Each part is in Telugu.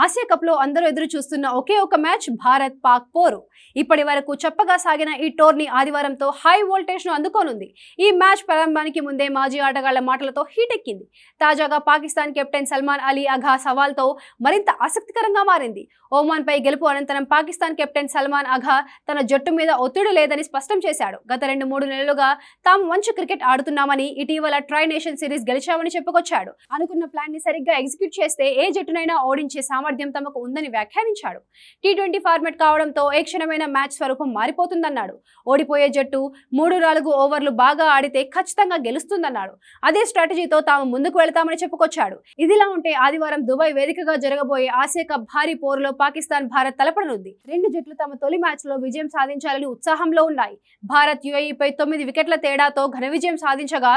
ఆసియా కప్ లో అందరూ ఎదురు చూస్తున్న ఒకే ఒక మ్యాచ్ భారత్ పాక్ పోరు. ఇప్పటి వరకు చప్పగా సాగిన ఈ టోర్నీ ఆదివారంతో హై వోల్టేజ్ ను అందుకోనుంది. ఈ మ్యాచ్ ప్రారంభానికి ముందే మాజీ ఆటగాళ్ల మాటలతో హీట్ ఎక్కింది. తాజాగా పాకిస్తాన్ కెప్టెన్ సల్మాన్ అలీ అఘా సవాల్తో మరింత ఆసక్తికరంగా మారింది. ఒమాన్ పై గెలుపు అనంతరం పాకిస్తాన్ కెప్టెన్ సల్మాన్ అఘా తన జట్టు మీద ఒత్తిడి లేదని స్పష్టం చేశాడు. గత 2-3 నెలలుగా తాము మంచి క్రికెట్ ఆడుతున్నామని, ఇటీవల ట్రై నేషన్ సిరీస్ గెలిచామని చెప్పుకొచ్చాడు. అనుకున్న ప్లాన్ ని సరిగ్గా ఎగ్జిక్యూట్ చేస్తే ఏ జట్టునైనా ఓడించే సామర్థ్యం తమకు ఉందని వ్యాఖ్యానించాడు. టీ20 ఫార్మాట్ కావడంతో ఏ క్షణమైన మ్యాచ్ స్వరూపం మారిపోతుందన్నాడు. ఓడిపోయే జట్టు 3-4 ఓవర్లు బాగా ఆడితే ఖచ్చితంగా గెలుస్తుందన్నాడు. అదే స్ట్రాటజీతో తాము ముందుకు వెళతామని చెప్పుకొచ్చాడు. ఇదిలా ఉంటే ఆదివారం దుబాయ్ వేదికగా జరగబోయే ఆసియా కప్ భారీ పోరులో పాకిస్తాన్ భారత్ తలపడనుంది. రెండు జట్లు తమ తొలి మ్యాచ్ లో విజయం సాధించాలని ఉత్సాహంలో ఉన్నాయి. భారత్ యుఏఈపై 9 వికెట్ల తేడాతో ఘన విజయం సాధించగా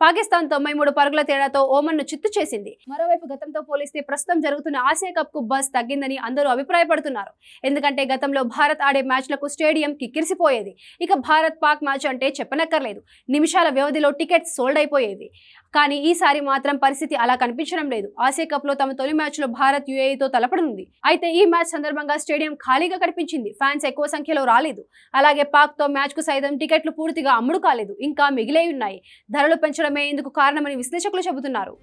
పాకిస్తాన్ 93 పరుగుల తేడాతో ఓమన్ ను చిత్తు చేసింది. మరోవైపు గతంతో పోలిస్తే ప్రస్తుతం జరుగుతున్న ఆసియా కప్ కు బజ్ తగ్గిందని అందరూ అభిప్రాయపడుతున్నారు. ఎందుకంటే గతంలో భారత్ ఆడే మ్యాచ్లకు స్టేడియం కిక్కిరిసిపోయేది. ఇక భారత్ పాక్ మ్యాచ్ అంటే చెప్పనక్కర్లేదు. నిమిషాల వ్యవధిలో టికెట్స్ సోల్డ్ అయిపోయేవి. కానీ ఈసారి మాత్రం పరిస్థితి అలా కనిపించడం లేదు. ఆసియా కప్ లో తమ తొలి మ్యాచ్ లో భారత్ యుఏఈతో తలపడనుంది. అయితే ఈ మ్యాచ్ సందర్భంగా స్టేడియం ఖాళీగా కనిపించింది. ఫ్యాన్స్ ఎక్కువ సంఖ్యలో రాలేదు. అలాగే పాక్ తో మ్యాచ్ కు సైతం టికెట్లు పూర్తిగా అమ్ముడు కాలేదు. ఇంకా మిగిలే ఉన్నాయి. ధరలు పెంచడమే ఇందుకు కారణమని విశ్లేషకులు చెబుతున్నారు.